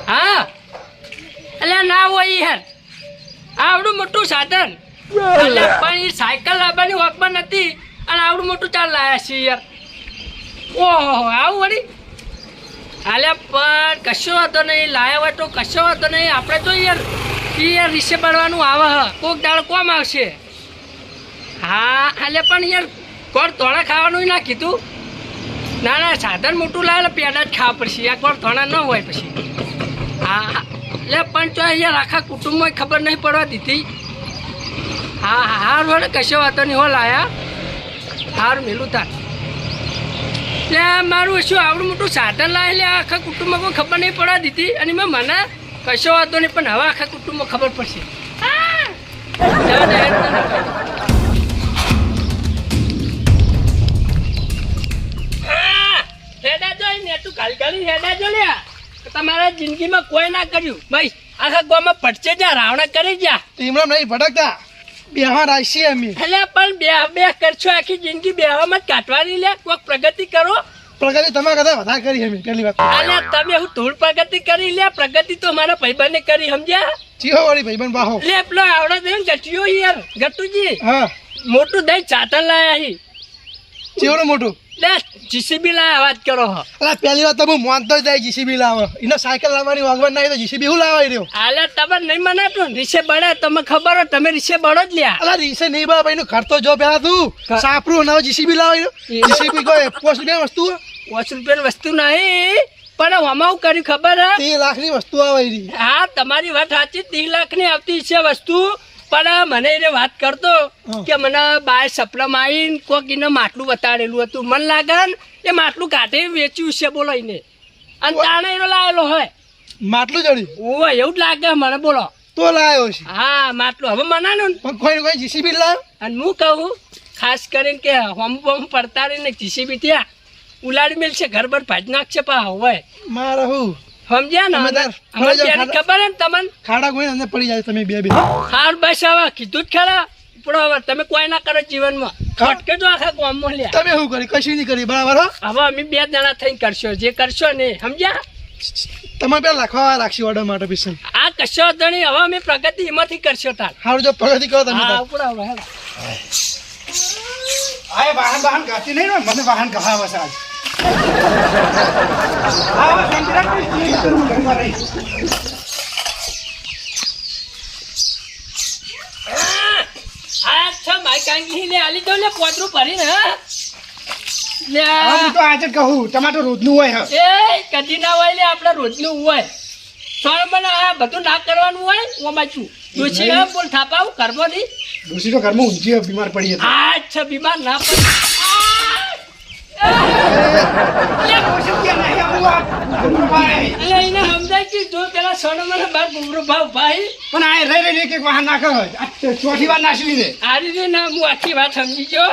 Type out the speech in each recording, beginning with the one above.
હા એટલે ના હોય યાર આવડું મોટું સાધન પણ એ સાયકલ લાવવાની વખમાં નથી અને આવડું મોટું ચાલ લાયા છે યાર. ઓહો આવું વળી હાલે પણ કશો હતો નહીં લાયા હોય તો કશો હતો નહીં. આપણે તો યાર રીસે પડવાનું આવે કોક દાળ કોમ આવશે. હા હાલે પણ યાર કોણ તોડા ખાવાનું ના કીધું. ના ના સાધન મોટું લાવે પેડા જ ખાવા પડશે યાર કોણ થોડા ન હોય પછી. હા એટલે પણ તો યાર આખા કુટુંબમાં ખબર નહીં પડવા દીધી. હા હા હાર વડે કશો વાતો નહીં હો લાયા હાર મેલું તાર. એટલે મારું શું આવડું મોટું સાધન લાવે એટલે આખા કુટુંબમાં કોઈ ખબર નહીં પડવા દીધી અને મેં મને કશો વાતો નહીં પણ હવે આખા કુટુંબમાં ખબર પડશે. હેડા જોઈ ને તું ગાલી હેડા જો લ્યા તમારા જિંદગીમાં કોઈ ના કર્યું ભાઈ આખા ગામમાં પડશે જા રાવણા કરી જા ટીમડા નહીં ભટકતા બેહવા રાખીએ અમે. એટલે પણ બે કરશો આખી જિંદગી બેહવામાં જ કાઢવાની લે કોઈક પ્રગતિ કરો. પ્રગતિ તમે કદાચ વધારે કરી અમે પહેલી વાત. અલ્યા તમે હું ધૂળ પ્રગતિ કરી લે પ્રગતિ તો મારા ભાઈબંધને કરી સમજ્યા. ચીહો વાળી ભાઈબંધ બાહો લે પેલો આવડો દે ગટિયો યાર ગટુજી હા મોટું દઈ ચાતન લાયા હી. ચીવડું મોટું લે જીસીબી લાયા વાત કરો હો. અલા પહેલી વાત તો હું માનતો જ જાય જીસીબી લાવે એને સાયકલ લાવવાની વાગવાન ના તો જીસીબી હું લાવાઈ રહ્યો. અલ્યા તમે નહીં મનાતું રીસે બળે તમે ખબર હોય તમે રીસે બળો જ લ્યા. અલા રીસે નહીં બા ભાઈ નું ઘર તો જો પેલા તું સાપરું ના જીસીબી લાવાઈ રહ્યો. જીસીબી કોઈ પોસ્ટ બે વસ્તુ 5 રૂપિયાની વસ્તુ નહીં પણ આમાં કર્યું ખબર હે 3 લાખની વસ્તુ આવે રહી. હા તમારી વાત સાચી 3 લાખની આવતી છે વસ્તુ પણ મને એને વાત કરતો કે મને બાય સપનામાં આવીને કોઈક એને માટલું બતાડેલું હતું મને લાગે ને એ માટલું કાઢે વેચ્યું છે બોલો એને અને તાણે એનો લાવેલો હોય માટલું જડ્યું ઓવે એવું જ લાગે મને બોલો તો લાવ્યો છે. હા માટલું હવે મનાનું ને પણ કોઈ જીસીબી લાવ્યો અને હું કહું ખાસ કરીને કે હોમ પડતા રહીને જીસીબી ત્યાં ઉલાડી મેલશે ઘર બર ભાજ નાખશે પા હોય મારે હું સમજ્યા ને ખબર હે ને તમને ખાડા કોઈ અંદર પડી જાય તમે બે હાર બસ હવે કીધું જ ખરા પણ હવે તમે કોઈ ના કરો જીવનમાં ખટકે જો આખા ગામમાં લ્યા તમે શું કરી કશું નહીં કરી બરાબર હવે અમે 2 જણા થઈને કરશો જે કરશો ને સમજ્યા. તમે પેલા લખવા રાખશો ઓર્ડર માટે પીછે આ કશો ધણી હવે અમે પ્રગતિ એમાંથી કરશો તાર. સારું જો પ્રગતિ કરો તમે હા ઉપડા હવે આય વાહન ગાતી નહીં ને મને વાહન કહાવે છે આજ અચ્છા માઈ કાંગી લે આલી દો ને પોતરું ભરીને લે હું તો આજે કહું ટમાટર રોજનું હોય એ કદી ના હોય લે આપણે રોજનું હોય સોળ મને આ બધું ના કરવાનું હોય ઓમાં છું દોશી હા બોલ થાપાવ કરબો નહીં ડોસી તો ઘરમાં ઊંચી બીમાર પડી હતી. અચ્છા બીમાર ના પડી એને સમજાય કે જો પેલા સોનો મને બાર ગુમરો ભાવ ભાઈ પણ આ રહી કે વાહન નાખો ચોથી વાર નાસી લીધે આરી રે ના હું આખી વાત સમજી ગયો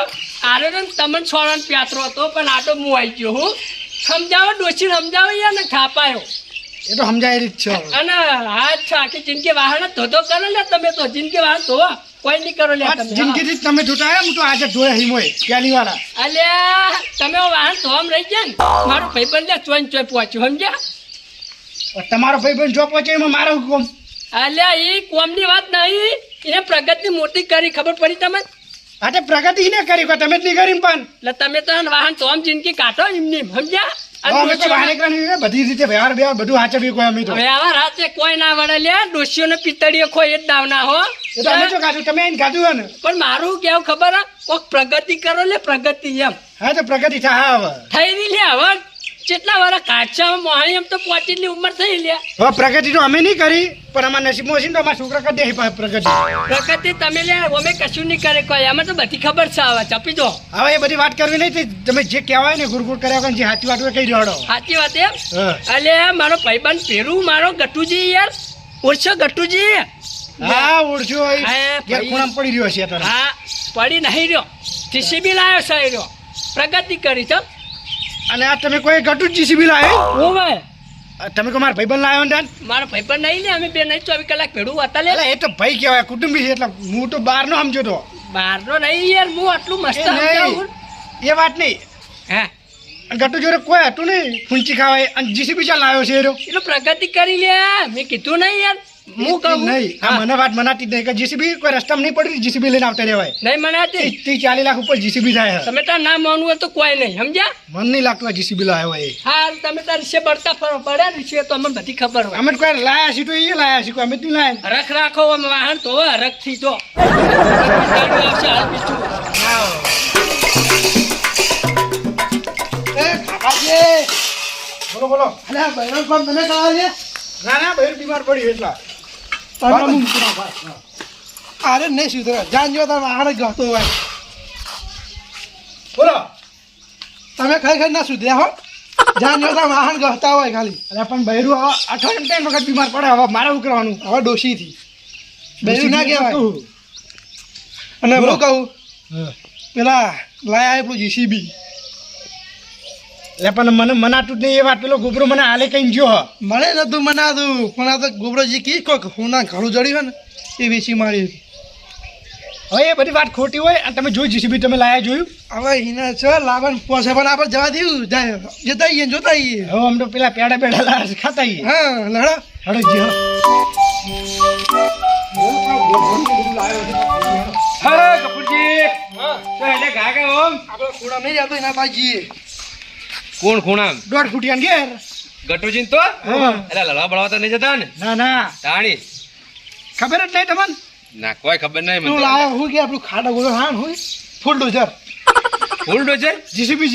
આરે ને તમને સોળન પ્યાતરો હતો પણ આ તો હું આવી ગયો હું સમજાવો ડોશી સમજાવો યાર ને ખાપાયો એ તો સમજાય જ છે અને અચ્છા આખી જિંદગી વાહન ધોધો કરો ને તમે તો જિંદગી વાહન ધોવા કોઈ નહીં કરો લે તમે જિંદગીથી તમે જોતા આવ્યા હું તો આજે જોયા હિમોય પહેલી વાર અલ્યા તમે વાહન ધોવામાં રહી ગયા ને મારો ભાઈબંધ લે ચોઈ પહોંચ્યું સમજ્યા તમારો ભાઈ જો પહોંચે એમાં મારો હુકમ અલ્યા એ કોમની વાત નહીં એને પ્રગતિ મોટી કરી ખબર પડી તમને આજે પ્રગતિ ને કરી તમે જ નહીં કરી પણ એટલે તમે તો વાહન ધોમ જિંદગી કાઢો એમની સમજ્યા બધી રીતે વ્યવહાર બધું હાચવ્યું કોઈ અમે તો વ્યવહાર હાથે કોઈ ના વડે લે ડોશીઓને પિત્તળીઓ ખોઈ જ દાવ ના હો તમે તો કાઢું તમે એને કાઢું ને પણ મારું કેવું ખબર હે કોક પ્રગતિ કરો લે પ્રગતિ એમ હા તો પ્રગતિ થાય હવે થઈ રહી લે હવે કેટલા વાર કાઢશે મોહાણી એમ તો પહોંચીની ઉંમર થઈ લે હવે પ્રગતિ તો અમે નહીં કરી પણ અમારા નસીબમાં છે ને તો અમારા છોકરા કરી દે પ્રગતિ તમે લે અમે કશું નહીં કરે કોઈ અમે તો બધી ખબર છે હવે ચપી દો હવે એ બધી વાત કરવી નહીં તમે જે કહેવાય ને ગુરગુર કર્યા જે સાચી વાત હોય કહી રહ્યો સાચી વાત એમ અલે મારો ભાઈબંધ પેરું મારો ગટુજી યાર ઓળશો ગટુજી હા ઓળશો ખૂણામાં પડી રહ્યો છે હા પડી નહીં રહ્યો જીસીબી લાવ્યો છે રહ્યો પ્રગતિ કરી છો અને આ તમે કોઈ ગટુ જીસીબી લાવ્યો ઓવે તમે કો મારા ભાઈબંધ લાવ્યો ને મારો ભાઈબંધ નહીં લે અમે બે નહીં 24 કલાક ભેડું હતા લે એ તો ભાઈ કહેવાય કુટુંબી છે એટલે હું તો બહાર નો સમજો તો બહાર નો નહીં યાર હું આટલું મસ્ત સમજાવું એ વાત નહીં હા ગટુ જોડે કોઈ હતું નહીં ફૂંચી ખાવાય અને જીસીબી ચાલ આવ્યો છે એરો એટલે પ્રગતિ કરી લ્યા મેં કીધું નહીં યાર હું કહું નહીં આ મને વાત મનાતી જ નહીં કે જીસીબી કોઈ રસ્તામાં નહીં પડી જીસીબી લઈને આવતા રહેવાય નહીં મનાતી 40 લાખ ઉપર જીસીબી થાય તમે તાર ના માનવું હોય તો કોઈ નહીં સમજ્યા મન નહીં લાગતું આ જીસીબી લાવ્યો હોય એ હા તમે તાર વિશે બળતા ફરો પડ્યા વિશે તો અમને બધી ખબર હોય અમે તો કોઈ લાયા છીએ તો એ લાયા છીએ કોઈ અમે તો નહીં લાયા રખ રાખો આમ વાહન તો રખ થી તો આવશે હાલ બીજું એ કાકાજી બોલો બોલો અલ્યા બૈરણ કોમ તમે કરાવજે ના ના બહેર બીમાર પડી એટલા અરે નહીં સુધરે જાન જો તમે આગળ જ ગતો હોય બોલો તમે ખાઈ ખાઈ ના સુધર્યા હો જાન જો તમે વાહન ગહતા હોય ખાલી અરે પણ બહેરું હવે અઠવાડિયે 3 વખત બીમાર પડે હવે મારે શું કરવાનું હવે ડોશીથી બૈરું ના કહેવાય અને બોલો. હું કહું હા. પેલા લાયા આપણું જીસીબી એટલે પણ મને મનાતું જ નહીં એ વાત પેલો ગોબરો મને હાલે કઈ ગયો હ મને નતું મનાતું પણ આ તો ગોબરોજી કી કોક હોના ઘણું જડ્યું હોય ને એ વેચી મારી હવે એ બધી વાત ખોટી હોય અને તમે જોઈ જીસીબી તમે લાયા જોયું હવે હિના છે લાવન પોસે પણ આપણે જવા દેવું જાય જતા આવીએ જોતા આવીએ હવે આમ તો પેલા પેડા પેડા લાયા છે, ખાતા આવીએ. હા લડો હળો જી હળો. હા કપૂરજી તો એટલે ગાગા ઓમ આપણે ખૂણા નહીં જતો એના બાજી કોણ ખૂણામ 1.5 ફૂટિયા ને ઘેર ગટુજીન તો હા. એટલે લડવા બળવા તો નહીં જતા ને ના ના તાણી ખબર જ નહીં તમને ના કોઈ ખબર નહીં તું મને લાયો હું કે આપણું ખાડા ગોળો હા હોય ફૂલ ડોઝર ફૂલ ડોઝર જીસીબી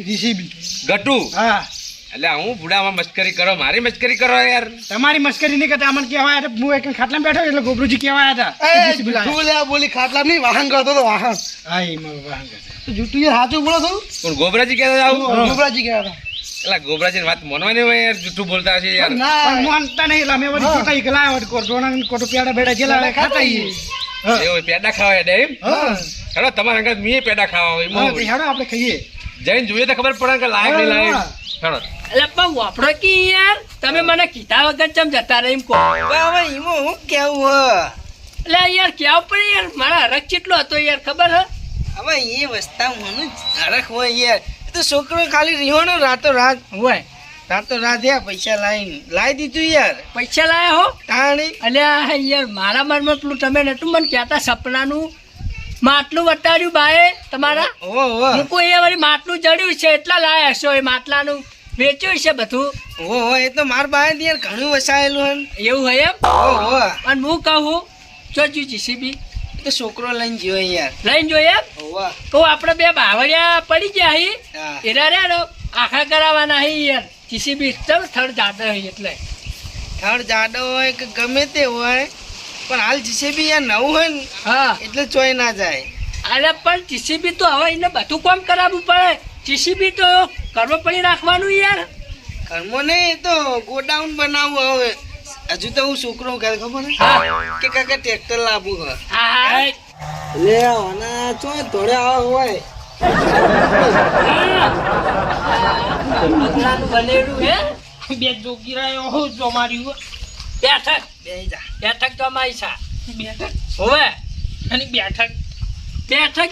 જીસીબી ગટુ હા એટલે હું બુડામાં મસ્કરી કરો મારી મસ્કરી કરો યાર તમારી મસ્કરી નહીં કરતા અમને કહેવાય હતા હું એક ખાટલામાં બેઠો એટલે ગોબરુજી કહેવાય હતા કે JCB લાયા. તું લે બોલી ખાટલા નહીં વાહન કરતો તો વાહન હા એ મારું વાહન કરતા. તો જૂઠું યાર સાચું બોલો છો પણ ગોબરાજી કહેતા આવું ગોબરાજી ગયા હતા એટલે ગોબરાજીની વાત માનવાની હોય યાર જૂઠું બોલતા હશે યાર પણ ના માનતા નહીં એટલે અમે વળી હા. જોતા એકલા આવ્યા કોટોણા કોટો પેડા બેડા જેલા આવે ખાતા આવીએ. હા. એવું પેડા ખાવા હેડે એમ હા હેડો તમારા અંગત મીએ પેડા ખાવા હોય હા, મોં. તે હેડો આપણે ખાઈએ જઈને જોઈએ તો ખબર પડે કે લાયક નહીં લાયક હા. હેડો એટલે પણ વાપરો કી યાર તમે મને કીધા વગર ચમ જતા રહી એમ કહો એટલે યાર ક્યાં પડે યાર મારા હરખ કેટલો હતો યાર ખબર હે હવે એ વસ્તા મને હરખ હોય યાર એ તો છોકરો ખાલી રીહોનો રાતો રાત હોય યાર પૈસા લાવી દીધું યાર પૈસા લાયા હો તાણી અલ્યા યાર મારા મનમાં પેલું તમે નતું મને કહેતા સપનાનું માટલું વટાડ્યું બાએ તમારા ઓ મૂકું એ વળી માટલું જડ્યું છે એટલા લાયા હશો એ માટલાનું વેચ્યું છે બધું એ તો માર બાએ યાર ઘણું વસાયેલું એવું હોય એમ હે ઓ અને હું કહું જોજુ જીસીબી એ તો છોકરો લઈને ગયો યાર લઈને જોઈએ એમ ઓ કહું આપણે બે બાવળિયા પડી ગયા અહીં હા. એના રે આખા કરાવવાના અહીં યાર જીસીબી ચમ સ્થળ જાતા અહીં એટલે થડ જાડો હોય કે ગમે તે હોય પણ હાલ જીસીબી યાર નવું હોય ને હા એટલે ચોય ના જાય અરે પણ જીસીબી તો હવે એને બધું કામ કરાવવું પડે જીસીબી તો કરવો પડી રાખવાનું યાર ઘરમાં નહીં એ તો ગોડાઉન બનાવવું હવે હજુ તો હું છોકરો ઘર ખબર હે? હા કે કાકા ટ્રેક્ટર લાવવું હે હા હા લે આના ચોય ધોળે આવા હોય બંગલાનું બનેલું હે બે જોગીરાયો હું જમાર્યું બેઠક બેહી જા બેઠક જમાઈ છે બેઠક હોવે અને બેઠક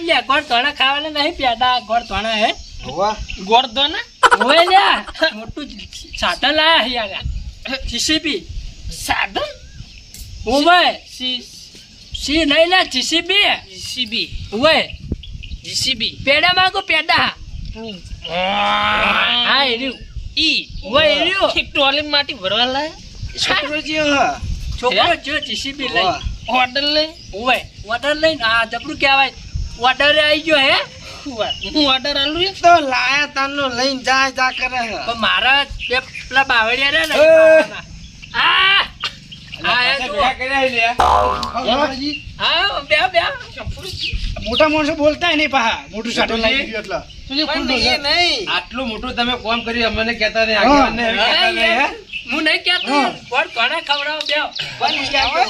લે ગોળ ધોણા ખાવાના નહીં પેડા ગોળ ધોણા હે વાહ ગોળ ધોણા હોવે લ્યા મોટું સાધન લાયા યાર જીસીબી સાધન હોવે સી નહીં લે જીસીબી હોવે પેડા માંગો પેડા હા એર્યું હોવે એર્યું ટોલી માટી ભરવા લાય છોકરો જેવો હે છોકરો જો જીસીબી લઈ વાહ. ઓર્ડર લઈ હોવે ઓર્ડર લઈને આ જબરું કહેવાય ઓર્ડર આવી ગયો હે હું ઓર્ડર આલું તો લાયા તાનો લઈને જા કરે હે પણ મારા બે પેલા બાવળિયા રે ને આ આ એ જુઓ. ગોબરાજી હા બે મોટા માણસો બોલતા નહીં પાહા મોટું સાટો લાગી ગયું એટલે પણ એ નહીં આટલું મોટું તમે કોમ કર્યું અમને કહેતા નહીં આગેવાનને એમ કહેતા નહીં હે? હું નહીં કહેતો કોણ કોને ખવડાવો બે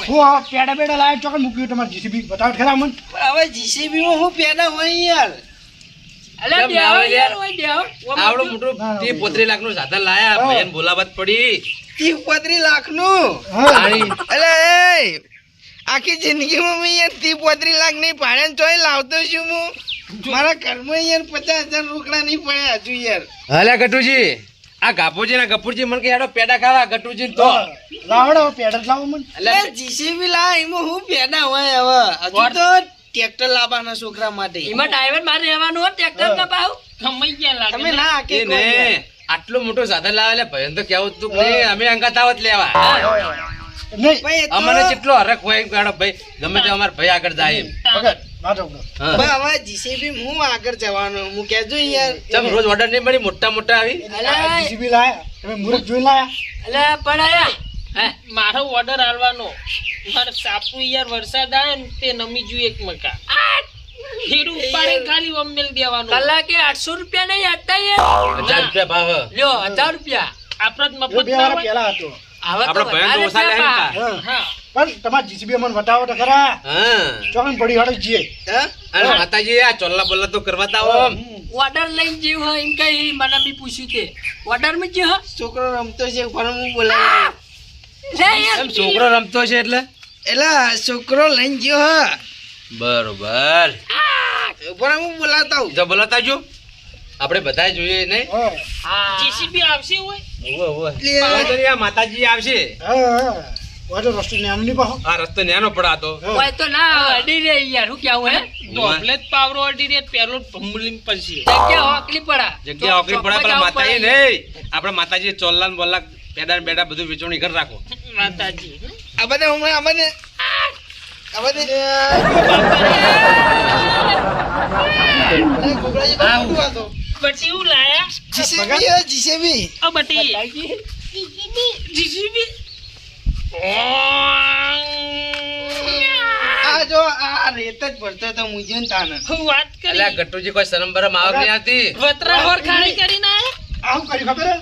હું આ પેડા બેડા લાયા ચોકડ મૂક્યું તમારે જીસીબી બતાવો તો ખરા મને હવે જીસીબી માં હું પેદા હોય યાર અલે કેમ બે ના હોય યાર યાર? હોય બે આવડું મોટું 30-35 લાખનું સાધન લાયા ભાઈને બોલાવત પડી 30-35 લાખનું હા તાણી અલે એ આખી જિંદગીમાં મેં યાર 30-35 લાખ નહીં ભાડે ચોય લાવતો છું હું મારા ઘરમાં યાર 50,000 રોકડા નહીં પડ્યા હજુ યાર. હાલે ગટુજી આ ગાપુજી ના ગપુરજી મને કે હેડો પેડા ખાવા ગટુજી તો લાવડો પેડર લાવો મને યાર જીસીબી લા એમાં હું પેડા હોય હવે હજુ તો ટ્રેક્ટર લાવવાના છોકરા માટે. એમાં ડ્રાઈવર મારે રહેવાનું હોય ટ્રેક્ટર ના પાવ કમાઈ ગયા લાગે તમે ના કે એ ને આટલું મોટું સાધન લાવે એટલે ભયન તો કેવું તું કે નહીં, અમે અંગાત આવત લેવા નહીં ભાઈ એ તો- અમને કેટલો હરખ હોય એમ કે હેડો ભાઈ ગમે તે અમાર ભાઈ આગળ જાય એમ વગર ના જાવ હા. ભાઈ હવે જીસીબી હું આગળ જવાનો હું કહેજો યાર. ચમ રોજ ઓર્ડર નહીં મળી મોટા મોટા આવી જીસીબી લાયા તમે મુરત જોઈ લાયા એટલે પણ આયા હે મારો ઓર્ડર આલવાનો મારે સાપુ યાર વરસાદ આવે ને તે નમી જોઈએ એક મકા હીરું ઉપાડે ખાલી અમેલ દેવાનું કલાકે 800 રૂપિયા નહીં આપતા યાર 1000 રૂપિયા ભાવ લ્યો 1000 રૂપિયા આપણા જ જો મફત બે ના વાર હોય. પહેલા હતો હવે તો આપણો ભયન તો વધારે ઓછા લે છે એમ પા. હા. પણ તમારે જીસીબી મને બતાવો તો ખરા હા ચોકન પડી હડક જઈએ હા? અને માતાજી આ ચોલ્લા બોલ્લા તો કરવા તા આવો આમ. ઓર્ડર લઈને જીવ હોય એમ કઈ મને બી પૂછ્યું તે ઓર્ડર માં જીવ હા છોકરો રમતો છે પણ હું બોલાવી લે યાર એમ છોકરો રમતો છે એટલે એલા છોકરો લઈને ગયો હા બરોબર પણ હું બોલાવતા આવું. જો બોલાતા જો આપણે બધા જોઈએ નહીં હા હા જીસીબી આવશે હોય ઓવે ઓવે એટલે- હવે તો આ માતાજી આવશે હા વાજો રસ્તો ને આમ નહીં પાહો આ રસ્તો ન્યાનો પડાતો કોઈ તો ના અડી રે યાર શું કેવું હે ડોબલે જ પાવરો અડી રે પેલો ભમુલીમ પછી જગ્યા હોકલી પડા જગ્યા ઓકરી પડે પેલા માતાજી નહીં આપણે માતાજી ચોલ્લા ને બોલ્લા પેડા ને બેડા બધું વેચવણી કરી રાખો માતાજી આ બધા હમણાં આ બધા બટી હું લાયા જીસીબી હે, જીસીબી. આ બટી જીસીબી આ જો આ રેત જ ભરતો તો મુજે ને તાને. હું વાત એટલે આ કરી ગટ્ટુજી કોઈ શરમ બરમ આવક નહીં આવતી વતરા હોર ખાલી કરીને આયા આવું કર્યું ખબર હે?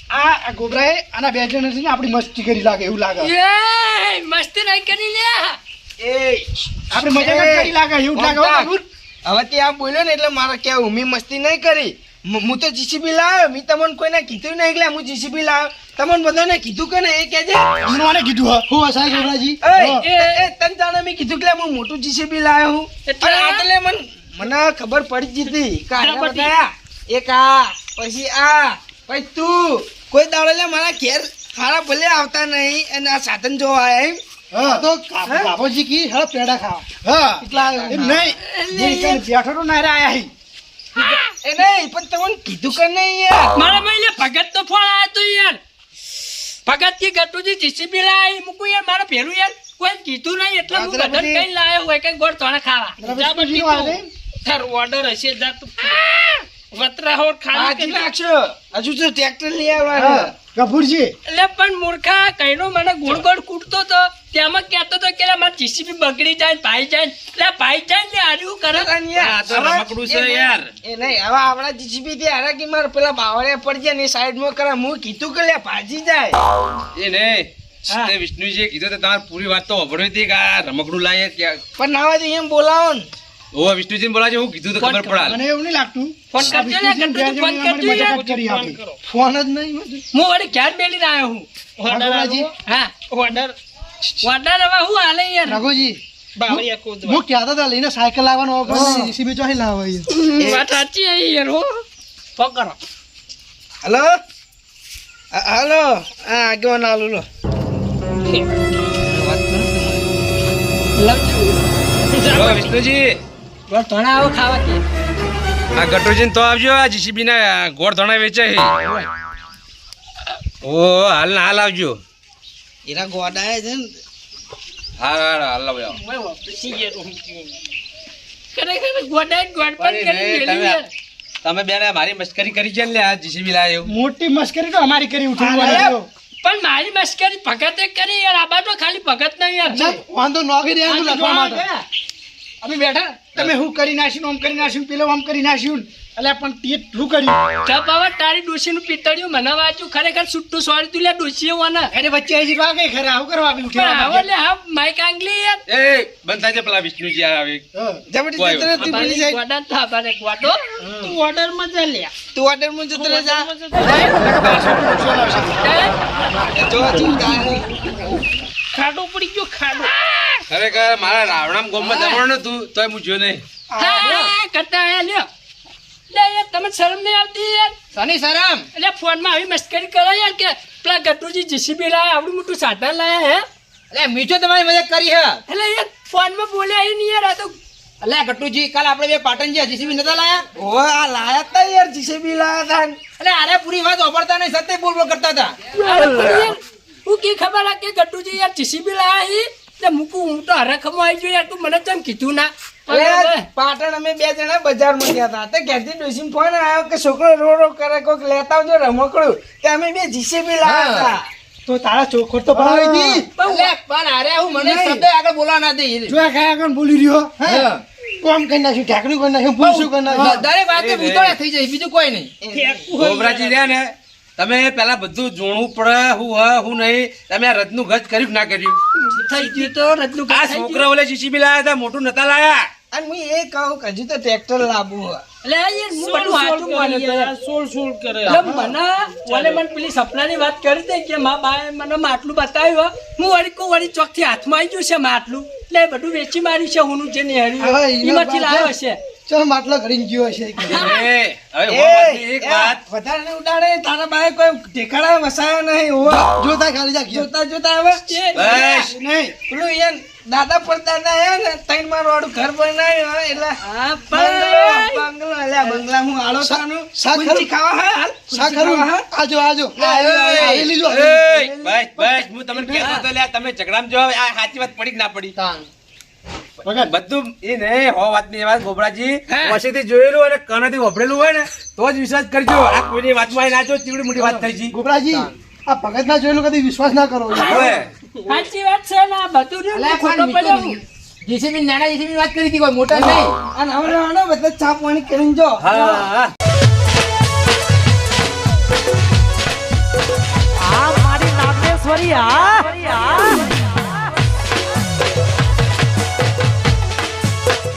હા આ ગોબરાએ આના બે જણ છે ને આપણી મસ્તી કરી લાગે એવું લાગે એ મસ્તી નહીં કરી લે એ આપણે મજાક જ કરી લાગે એવું જ લાગે હો બાબુર. હવે તે આ બોલ્યો ને એટલે મારે કેવું મેં મસ્તી નહીં કરી. હું તો જીસીબી લાવ્યો મેં તમને કોઈને કીધું નહીં એટલે હું જીસીબી લાવ્યો તમને બધાને કીધું કે ને એ કહેજે. મને મને કીધું હા હું હસાય ગોબરાજી તને જાણે મેં કીધું કે હું મોટું જીસીબી લાવ્યો હું એટલે અને આટલે મને ખબર પડી જ હતી કે આને બધી. બતાયા. એક આ પછી આ પછી તું કોઈ દાડો લે મારા ઘેર ખારા ભલે આવતા નહીં અને આ સાધન જોવા આયા એમ. હા તો બાપોજી કી હેડો પેડા ખાવા હા એટલા એમ નહીં જે કાંઈ બેઠો તો ના રે આયા હી એ નહીં પણ તમને કીધું કે નહીં યાર. મારા ભાઈ લે ભગત તો ફોન આયો તો યાર ભગત की ગટુજી જીસીબી લાય મૂકું યાર મારા ભેરું યાર કોઈ કીધું નહીં એટલે હું રાત્રે બધાને બધી- કઈ લાયો હોય કઈ ગોળ તોણે ખાવા જા બટી તું. તાર ઓર્ડર હશે જા તું વતરા હોર ખાલી હાજી કરી રાખશો હજુ તો ટ્રેક્ટર લઈ આવવાનું. ગફુરજી એટલે પણ મૂર્ખા કઈનો મને ગુણ ગોળ કૂટતો તો તેમાં કહેતો તો કે મારે જીસીબી બગડી જાય ને ભાઈ જાય ને. એટલે ભાઈ જાય ને આર્યું કરે અને યાર, આ તો રમકડું છે હવે- યાર. એ નહીં હવે આપણા જીસીબી થી હારાકી માર પેલા બાવળે પડી જાય ને સાઈડમાં કરે હું કીધું કે લે ભાજી જાય. એ નહીં તે વિષ્ણુજીએ કીધું તો તમારે પૂરી વાત તો સાંભળવી હતી કે આ રમકડું લાવીએ ક્યાં પણ ના હોય તો એમ બોલાવો ને. ઓ વિષ્ણુજીને બોલાવજો હું કીધું તો ખબર પડાલ મને એવું નહીં લાગતું ફોન કરજો ને, આ વિષ્ણુજી ફોન બે જણ કરજો અમારી મજાક જ કરી ફોન આપી. કરો. ફોન જ નહીં બધું. હું વળી ઘેર મેલીને આવ્યો હું રઘુરાજી, હા ઓર્ડર ઓર્ડર હવે હું હાલે યાર રઘુજી બાવળિયા કૂદવા હું કહેતો હતા લઈને સાયકલ લાવવાનો વગર જીસીબી ચોહી લાવો અહીંયા. વાત સાચી છે યાર હો પકડો હલો હલો હા આગેવાન આલુ લો. ઓ વિષ્ણુજી ગોળ તોણે આવો ખાવા કે આ ગટુજીને તો આવજો આ જીસીબી ના ગોળ ધોણા વેચે છે ઓ હાલ ના હાલ આવજો એરા ગોડાએ છે ને હાલ હાલ હાલ આવજો ખરેખર ગોડાઈ ગોડ પણ અરે કરી નહીં, મેલી યાર. તમે બેને મારી મસ્કરી કરી છે ને લે આ જીસીબી લાવ્યો મોટી મસ્કરી તો અમારી કરી ઉઠી અરે, પણ મારી મસ્કરી ભગતે કરી યાર આબા તો ખાલી ભગત નહીં યાર વાંધો નોગી દેવાનું આ તો લખવા જોવા માટે ગયા. અમે બેઠા તમે હું કરી નાખ્યું આમ કરી નાખ્યું પેલો આમ કરી નાખ્યું એટલે પણ તે શું કર્યું જબ હવે તારી ડોશીનું પિતળિયું મને વાંચ્યું ખરેખર છૂટું સોરી તું લે ડોશીએ વાના અરે વચ્ચે હજી વાગે ખરા આવું કરવા આવી પણ હવે ઉઠ્યા લે હા માઈક આંગલી યાર એ બંધ થાય છે પેલા વિષ્ણુજી આવે જબરજસ્ત કોઈ જતો રહે તું પેલી સાઈડ. ગોડા તો આબાને ગોડો તું ઓર્ડર માં જા લ્યા તું order માં જતો રહે જા. હે? જો તું ગાય. ખાડો પડી ગયો ખાડો ખરેખર મારા રાવણામ ગોમમાં દમણ નતું તોય હું જોયો નહીં હા કરતા આયા લ્યો લે યાર તમે શરમ નહીં આવતી યાર સની શરમ એટલે ફોનમાં આવી મસ્કરી કરો યાર કે પેલા ગટુજી જીસીબી લાયા આવડું મોટું સાધન લાયા હે એટલે મીઠો તમારી મજાક કરી હે એટલે યાર ફોનમાં બોલ્યા ઈ નહીં યાર આ તો એટલે ગટુજી કાલ આપણે બે પાટણ જે જીસીબી નતા લાયા ઓવે આ લાયા તા યાર જીસીબી લાયા તા એટલે આરે પૂરી વાત વાપરતા નહીં સત્ય બોલ બોલ કરતા હતા અરે પણ યાર હું કે ખબર આ કે ગટુજી યાર જીસીબી લાયા ઈ એટલે હું તો હરખમાં આવી ગયો યાર તું મને કેમ કીધું ના અરે પાટણ અમે બે જણા બજારમાં ગયા હતા તે ઘેરથી ડોસીને ફોન આવ્યો કે છોકરો રો રો કરે કોક લેતા આવજો રમકડું તે અમે બે જીસીબી લાયા હતા તો તારા ચોખોટ તો ભરાવી હતી એટલે પણ આરે હું મને શબ્દ આગળ બોલવા ના દે જો આ કયા આગળ બોલી રહ્યો હે કોમ કરી નાખ્યું ઢાકણું કરી નાખ્યું ભૂસું કરી નાખ્યું દરેક વાતે ઉતોળે થઈ જાય બીજું કોઈ નહીં ગોબરાજી રહ્યા ને તમે પેલા બધું જોણવું પડે હું હ હું નહીં તમે આ રથનું ગજ કર્યું કે ના કર્યું થઈ ગયું તો રજનું આ છોકરા ઓલે જીસીબી લાયા હતા મોટું નતા લાયા અને હું એ કહું કે હજુ તો ટ્રેક્ટર લાવવું હે. એટલે યાર હું બધું હાચું માનું તો યાર. સોળ કરે એટલે મને પેલી સપનાની વાત કરી દે કે મા બાએ મને માટલું બતાવ્યું હું વળી ચોકથી હાથમાં આવી ગયું છે માટલું એટલે એ બધું વેચી માર્યું છે હું જે હવે નેહર્યું એમાંથી લાવ્યો છે ચલ માટલો ઘડીને ગયો હશે એ, હવે હું વાતની એક વાત વધારે નહીં ઉડાડે તારા બાએ કોઈ ઠેકાણા વસાયો નહીં હોવે. જોતા ખાલી જા ગયો જોતા જોતા હવે બસ નહીં પેલું યાર દાદા પરદાદા આયા ને તૈન માં રોડ ઘર બનાવ્યું હે એટલે હા બંગલો અલ્યા બંગલા હું આળો થાનું શાક કુંચી ખાવા હે હાલ શા ખરું આજો આજો એ, લીધો બસ બસ હું તમને કહેતો હતો લ્યા તમે ઝઘડામાં જો આ સાચી વાત પડી કે ના પડી બધું એ નહીં હો વાતની વાત ગોબરાજી વસેથી જોયેલું અને કાનાથી વપરેલું હોય ને તો જ વિશ્વાસ કરજો આ કોઈની વાતમાં આવી ના જો ચીવડી મોટી વાત થઈ છે ગોબરાજી આ ભગત ના જોયેલું કદી વિશ્વાસ ના કરો હવે સાચી વાત છે ને આ બધું રહ્યું ખોટો પડ્યો હું. જીસીબી નાના જીસીબી વાત કરી હતી કોઈ મોટા નહીં અને હવે બધા ચા પાણી કરીને જો હા હા આ મારી નાગેશ્વરી આ